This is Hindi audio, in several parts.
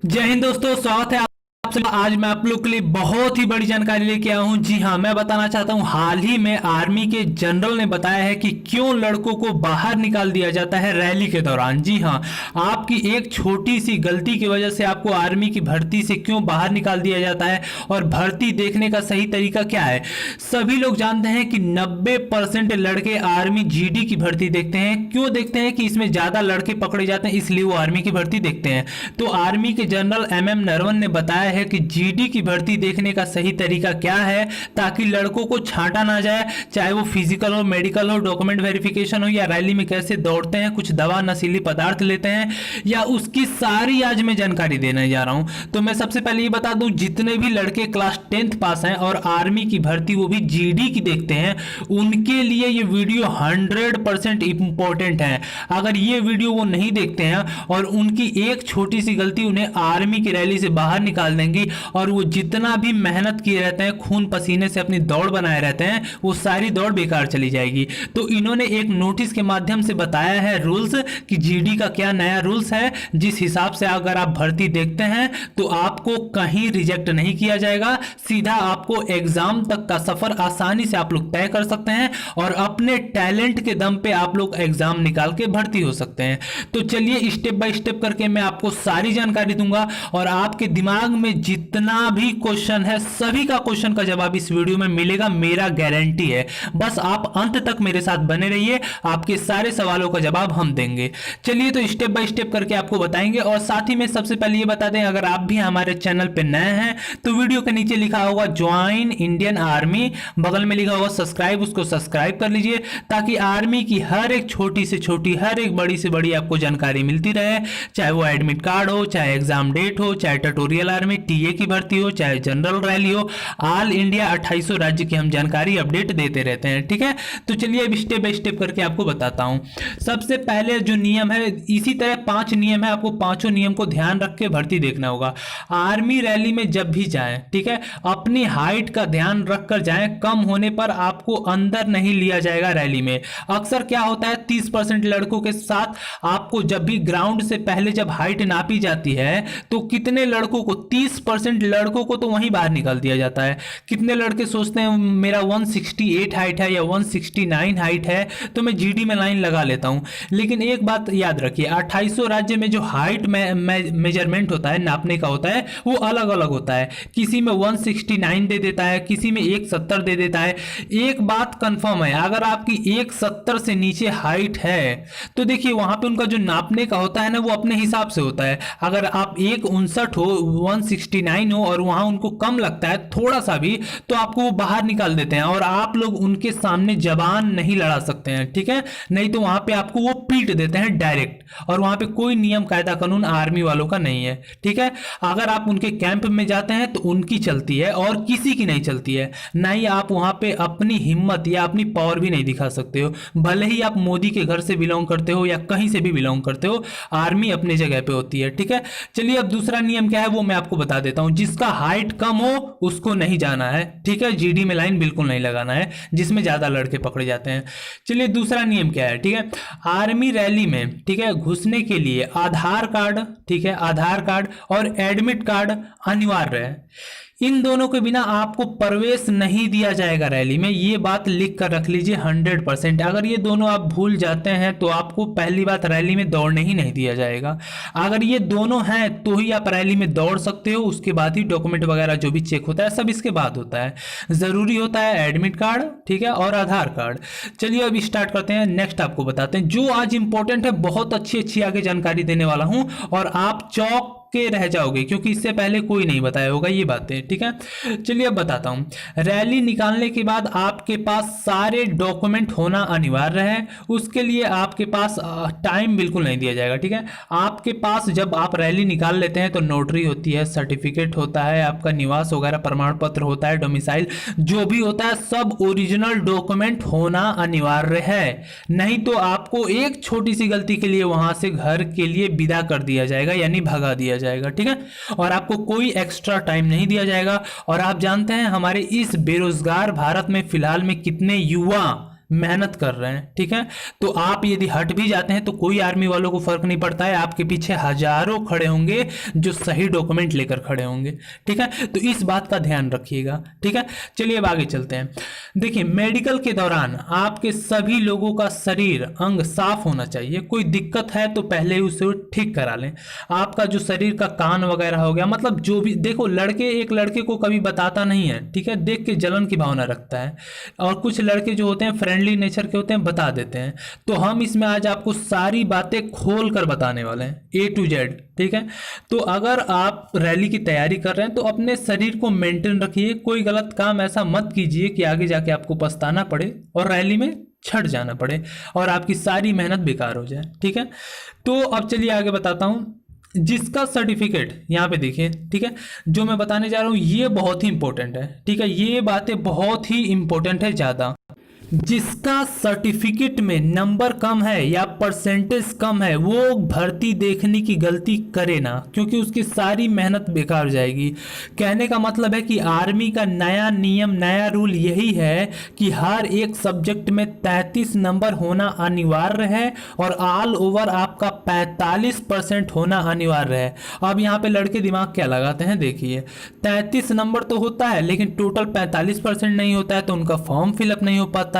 जय हिंद दोस्तों, स्वागत है आप सभी। आज मैं आप लोग के लिए बहुत ही बड़ी जानकारी लेके आया हूं। जी हां, मैं बताना चाहता हूं हाल ही में आर्मी के जनरल ने बताया है कि क्यों लड़कों को बाहर निकाल दिया जाता है रैली के दौरान। जी हां, आपकी एक छोटी सी गलती की वजह से आपको आर्मी की भर्ती से क्यों बाहर निकाल दिया जाता है और भर्ती देखने का सही तरीका क्या है। सभी लोग जानते हैं कि 90% लड़के आर्मी जीडी की भर्ती देखते हैं। क्यों देखते हैं कि इसमें ज्यादा लड़के पकड़े जाते हैं, इसलिए वो आर्मी की भर्ती देखते हैं। तो आर्मी के जनरल एमएम नरवण ने बताया है कि जीडी की भर्ती देखने का सही तरीका क्या है, ताकि लड़कों को छांटा ना जाए, चाहे वो फिजिकल हो, मेडिकल हो, डॉक्यूमेंट वेरिफिकेशन हो, या रैली में कैसे दौड़ते हैं, कुछ दवा नशीली पदार्थ लेते हैं, या उसकी सारी आज मैं जानकारी देने जा रहा हूं। तो मैं सबसे पहले ये बता दूं, जितने भी लड़के क्लास 10th पास हैं और आर्मी की भर्ती वो भी जीडी की देखते हैं, उनके लिए ये वीडियो 100% इंपॉर्टेंट है। अगर ये वीडियो वो नहीं देखते हैं और उनकी एक छोटी सी गलती उन्हें आर्मी की रैली से बाहर निकाल देंगी, और वो जितना भी मेहनत किए रहते हैं, खून पसीने से अपनी दौड़ बनाए रहते हैं, वो सारी दौड़ बेकार चली जाएगी। तो इन्होंने एक नोटिस के माध्यम से बताया है रूल्स कि जीडी का क्या नया रूल्स है, जिस हिसाब से अगर आप भर्ती देखते हैं तो आपको कहीं रिजेक्ट नहीं किया जाएगा, सीधा आपको एग्जाम तक का सफर आसानी से आप लोग तय कर सकते हैं और अपने टैलेंट के दम पे आप लोग एग्जाम निकाल के भर्ती हो सकते हैं। तो चलिए स्टेप बाय स्टेप करके मैं आपको सारी जानकारी दूंगा, और आपके दिमाग में जितना भी क्वेश्चन है सभी का क्वेश्चन का जवाब इस वीडियो में मिलेगा, मेरा गारंटी है। बस आप अंत तक मेरे साथ बने रहिए, आपके सारे सवालों का जवाब हम देंगे। चलिए तो स्टेप बाय स्टेप करके आपको बताएंगे। और साथ ही में सबसे पहले ये बता दें, अगर आप भी हमारे चैनल पे नए हैं तो वीडियो के नीचे लिखा होगा ज्वाइन इंडियन आर्मी, बगल में लिखा होगा सब्सक्राइब, उसको सब्सक्राइब कर लीजिए, ताकि आर्मी की हर एक छोटी से छोटी, हर एक बड़ी से बड़ी आपको जानकारी मिलती रहे। चाहे वो एडमिट कार्ड हो, चाहे एग्जाम डेट हो, चाहे ट्यूटोरियल आर्मी टीए की भर्ती हो, चाहे जनरल रैली हो, ऑल इंडिया 2800 राज्य की हम जानकारी अपडेट देते रहते हैं। ठीक है, तो चलिए अब स्टेप बाय स्टेप करके आपको बताता हूं। सबसे पहले जो नियम है, इसी तरह 5 नियम है, आपको पांचों नियम को ध्यान रख के भर्ती देखना होगा। आर्मी रैली में जब भी जाएं, ठीक है, अपनी हाइट का ध्यान रख कर जाएं। कम होने पर आपको अंदर नहीं लिया जाएगा रैली में। अक्सर क्या होता है, 30% लड़कों के साथ आपको जब भी ग्राउंड से पहले जब हाइट नापी जाती है तो कितने लड़कों को, 30% लड़कों को तो वहीं बाहर निकाल दिया जाता है। कितने लड़के सोचते हैं मेरा 168 हाइट है या 169 हाइट है तो मैं जीडी में लाइन लगा लेता हूं। लेकिन एक बात याद रखिए, 2800 राज्य में जो हाइट मेजरमेंट होता है, नापने का होता है, वो अलग अलग होता है। किसी में 169 दे देता है, किसी में 170 दे देता है। एक बात कंफर्म है, अगर आपकी 170 से नीचे हाइट है तो देखिए वहां पे उनका जो नापने का होता है ना, वो अपने हिसाब से होता है। अगर आप 159 हो, 169 हो और वहां उनको कम लगता है थोड़ा सा भी, तो आपको वो बाहर निकाल देते हैं और आप लोग उनके सामने जबान नहीं लड़ा सकते हैं। ठीक है, नहीं तो वहां पे आपको वो पीट देते हैं डायरेक्ट, और वहां पे कोई नियम कायदा कानून आर्मी वालों का नहीं है। ठीक है, अगर आप उनके कैंप में जाते हैं तो उनकी चलती है और किसी की नहीं चलती है। नहीं आप वहां पे अपनी हिम्मत या अपनी पावर भी नहीं दिखा सकते हो, भले ही आप मोदी के घर से बिलोंग करते हो या कहीं से भी बिलोंग करते हो, आर्मी अपनी जगह पे होती है। ठीक है, चलिए अब दूसरा नियम क्या है वो मैं आपको बता देता हूं। जिसका हाइट कम हो उसको नहीं जाना है। ठीक है, जीडी में लाइन बिल्कुल नहीं लगाना है जिसमें ज्यादा लड़के पकड़े जाते हैं। चलिए दूसरा नियम क्या है। ठीक है, आर्मी रैली में, ठीक है, घुसने के लिए आधार कार्ड, ठीक है, आधार कार्ड और एडमिट कार्ड अनिवार्य है। इन दोनों के बिना आपको प्रवेश नहीं दिया जाएगा रैली में, ये बात लिख कर रख लीजिए 100%। अगर ये दोनों आप भूल जाते हैं तो आपको पहली बात रैली में दौड़ने ही नहीं दिया जाएगा। अगर ये दोनों हैं तो ही आप रैली में दौड़ सकते हो, उसके बाद ही डॉक्यूमेंट वगैरह जो भी चेक होता है सब इसके बाद होता है। ज़रूरी होता है एडमिट कार्ड, ठीक है, और आधार कार्ड। चलिए अब स्टार्ट करते हैं। नेक्स्ट आपको बताते हैं जो आज इंपॉर्टेंट है, बहुत अच्छी अच्छी आगे जानकारी देने वाला हूँ और आप चौक के रह जाओगे, क्योंकि इससे पहले कोई नहीं बताया होगा ये बातें। ठीक है, चलिए अब बताता हूं। रैली निकालने के बाद आपके पास सारे डॉक्यूमेंट होना अनिवार्य है। उसके लिए आपके पास टाइम बिल्कुल नहीं दिया जाएगा। ठीक है, आपके पास जब आप रैली निकाल लेते हैं तो नोटरी होती है, सर्टिफिकेट होता है, आपका निवास वगैरह प्रमाण पत्र होता है, डोमिसाइल जो भी होता है, सब ओरिजिनल डॉक्यूमेंट होना अनिवार्य है। नहीं तो आपको एक छोटी सी गलती के लिए वहां से घर के लिए विदा कर दिया जाएगा, यानी भगा दिया जाएगा। ठीक है, और आपको कोई एक्स्ट्रा टाइम नहीं दिया जाएगा। और आप जानते हैं हमारे इस बेरोजगार भारत में फिलहाल में कितने युवा मेहनत कर रहे हैं, ठीक है। तो आप यदि हट भी जाते हैं तो कोई आर्मी वालों को फर्क नहीं पड़ता है, आपके पीछे हजारों खड़े होंगे जो सही डॉक्यूमेंट लेकर खड़े होंगे, ठीक है। तो इस बात का ध्यान रखिएगा, ठीक है। चलिए अब आगे चलते हैं। देखिए, मेडिकल के दौरान आपके सभी लोगों का शरीर अंग साफ होना चाहिए। कोई दिक्कत है तो पहले ही उसे ठीक करा लें। आपका जो शरीर का कान वगैरह हो गया, मतलब जो भी, देखो लड़के एक लड़के को कभी बताता नहीं है, ठीक है, देख के जलन की भावना रखता है, और कुछ लड़के जो होते हैं फ्रेंडली नेचर के होते हैं, बता देते हैं। तो हम इसमें आज आपको सारी बातें खोल कर बताने वाले हैं, A to Z, ठीक है। तो अगर आप रैली की तैयारी कर रहे हैं तो अपने शरीर को मेंटेन रखिए, कोई गलत काम ऐसा मत कीजिए कि आगे जाके आपको पछताना पड़े और रैली में छट जाना पड़े और आपकी सारी मेहनत बेकार हो जाए, ठीक है। तो अब चलिए आगे बताता हूं। जिसका सर्टिफिकेट यहाँ पे देखिए, ठीक है, जो मैं बताने जा रहा हूँ ये बहुत ही इंपॉर्टेंट है, ठीक है, ये बातें बहुत ही इंपॉर्टेंट है ज़्यादा। जिसका सर्टिफिकेट में नंबर कम है या परसेंटेज कम है वो भर्ती देखने की गलती करे ना, क्योंकि उसकी सारी मेहनत बेकार जाएगी। कहने का मतलब है कि आर्मी का नया नियम, नया रूल यही है कि हर एक सब्जेक्ट में 33 नंबर होना अनिवार्य है और ऑल ओवर आपका 45% होना अनिवार्य है। अब यहाँ पे लड़के दिमाग क्या लगाते हैं, देखिए 33 नंबर तो होता है लेकिन टोटल 45% नहीं होता है, तो उनका फॉर्म फिलअप नहीं हो पाता है।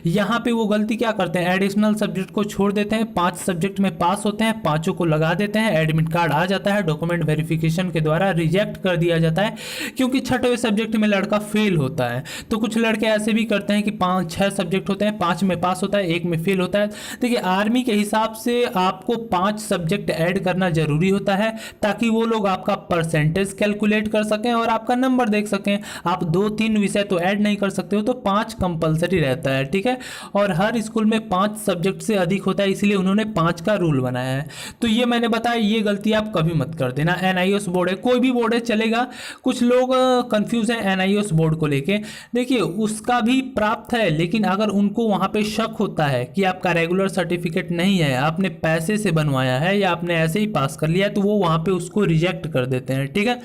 यहाँ पे वो गलती क्या करते हैं, एडिशनल सब्जेक्ट को छोड़ देते हैं, 5 सब्जेक्ट में पास होते हैं, 5 को लगा देते हैं, एडमिट कार्ड आ जाता है, डॉक्यूमेंट वेरिफिकेशन के द्वारा रिजेक्ट कर दिया जाता है क्योंकि 6वें सब्जेक्ट में लड़का फेल होता है। तो कुछ लड़के ऐसे भी करते हैं कि 5-6 सब्जेक्ट होते हैं, 5 में पास होता है, 1 में फेल होता है। देखिए आर्मी के हिसाब से आपको 5 सब्जेक्ट ऐड करना जरूरी होता है ताकि वो लोग आपका परसेंटेज कैलकुलेट कर सकें और आपका नंबर देख सकें। आप 2-3 विषय तो ऐड नहीं कर सकते हो, तो 5 कंपलसरी रहता है, ठीक है। और हर स्कूल में 5 सब्जेक्ट से अधिक होता है, इसलिए उन्होंने 5 का रूल बनाया है। तो ये मैंने बताया, ये गलती आप कभी मत कर देना। NIOS बोर्ड है, कोई भी बोर्ड है चलेगा, कुछ लोग कंफ्यूज हैं NIOS बोर्ड को लेके। देखिए उसका भी प्राप्त है, लेकिन अगर उनको वहां पे शक होता है कि आपका रेगुलर सर्टिफिकेट नहीं है, आपने पैसे से बनवाया है या आपने ऐसे ही पास कर लिया है, तो वो वहां पे उसको रिजेक्ट कर देते हैं, ठीक है।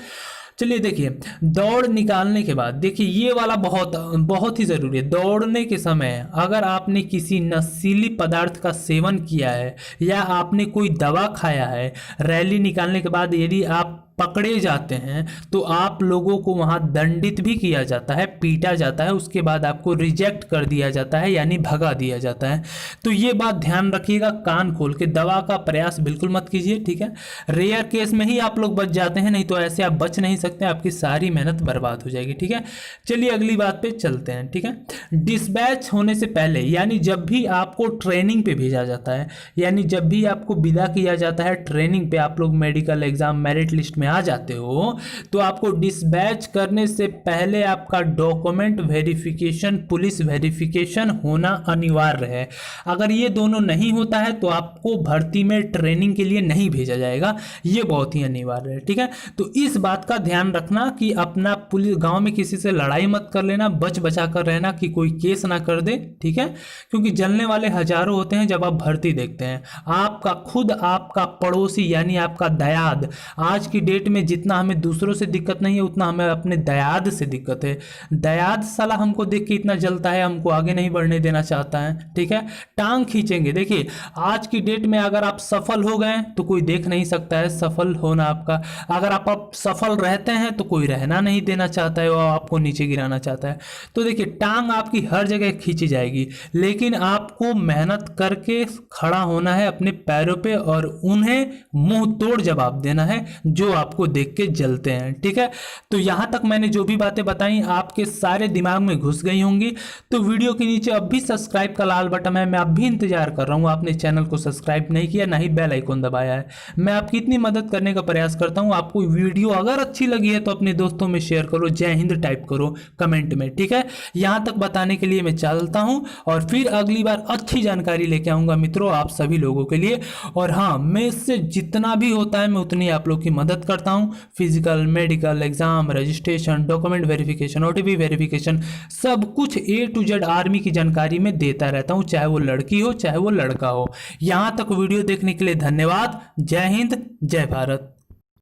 चलिए देखिए, दौड़ निकालने के बाद देखिए ये वाला बहुत बहुत ही ज़रूरी है। दौड़ने के समय अगर आपने किसी नशीली पदार्थ का सेवन किया है या आपने कोई दवा खाया है, रैली निकालने के बाद यदि आप पकड़े जाते हैं तो आप लोगों को वहां दंडित भी किया जाता है, पीटा जाता है, उसके बाद आपको रिजेक्ट कर दिया जाता है, यानी भगा दिया जाता है। तो ये बात ध्यान रखिएगा, कान खोल के। दवा का प्रयास बिल्कुल मत कीजिए, ठीक है। रेयर केस में ही आप लोग बच जाते हैं, नहीं तो ऐसे आप बच नहीं सकते, आपकी सारी मेहनत बर्बाद हो जाएगी, ठीक है। चलिए अगली बात पे चलते हैं, ठीक है। डिस्पैच होने से पहले, यानी जब भी आपको ट्रेनिंग पे भेजा जाता है, यानी जब भी आपको विदा किया जाता है ट्रेनिंग पे, आप लोग मेडिकल एग्जाम मेरिट लिस्ट में आ जाते हो, तो आपको डिस्पैच करने से पहले आपका डॉक्यूमेंट वेरिफिकेशन, पुलिस वेरिफिकेशन होना अनिवार्य है। अगर ये दोनों नहीं होता है तो आपको भर्ती में ट्रेनिंग के लिए नहीं भेजा जाएगा, ये बहुत ही अनिवार्य है, ठीक है। तो इस बात का ध्यान रखना कि अपना पुलिस, गांव में किसी से लड़ाई मत कर लेना, बच बचा कर रहना कि कोई केस ना कर दे, ठीक है, क्योंकि जलने वाले हजारों होते हैं जब आप भर्ती देखते हैं। आपका खुद आपका पड़ोसी यानी आपका दयाद, आज की डेट में जितना हमें दूसरों से दिक्कत नहीं है उतना हमें अपने दयाद से दिक्कत है। दयाद साला हमको देख के इतना जलता है, हमको आगे नहीं बढ़ने देना चाहता है, ठीक है, टांग खींचेंगे। देखिए आज की डेट में अगर आप सफल हो गए तो कोई देख नहीं सकता है सफल होना आपका, अगर आप सफल रहते हैं तो कोई रहना नहीं देना चाहता है और आपको नीचे गिराना चाहता है। तो देखिए टांग आपकी हर जगह खींची जाएगी, लेकिन आपको मेहनत करके खड़ा होना है अपने पैरों पे और उन्हें मुंह तोड़ जवाब देना है जो आपको देख के जलते हैं, ठीक है। तो यहां तक मैंने जो भी बातें बताई आपके सारे दिमाग में घुस गई होंगी। तो वीडियो के नीचे अब भी सब्सक्राइब का लाल बटन है, मैं अब भी इंतजार कर रहा हूं, आपने चैनल को सब्सक्राइब नहीं किया, ना ही बेल आइकन दबाया है। मैं आपकी इतनी मदद करने का प्रयास करता हूं। आपको वीडियो अगर अच्छी लगी है तो अपने दोस्तों में शेयर करो, जय हिंद टाइप करो कमेंट में, ठीक है। यहां तक बताने के लिए मैं चलता हूं और फिर अगली बार अच्छी जानकारी लेके आऊंगा मित्रों आप सभी लोगों के लिए। और हाँ, मैं इससे जितना भी होता है मैं उतनी आप लोग की मदद करता हूं। Physical, medical, exam, registration, document verification, OTP verification, सब कुछ A to Z आर्मी की जानकारी में देता रहता हूं, चाहे वो लड़की हो चाहे वो लड़का हो। यहां तक वीडियो देखने के लिए धन्यवाद। जय हिंद, जय भारत।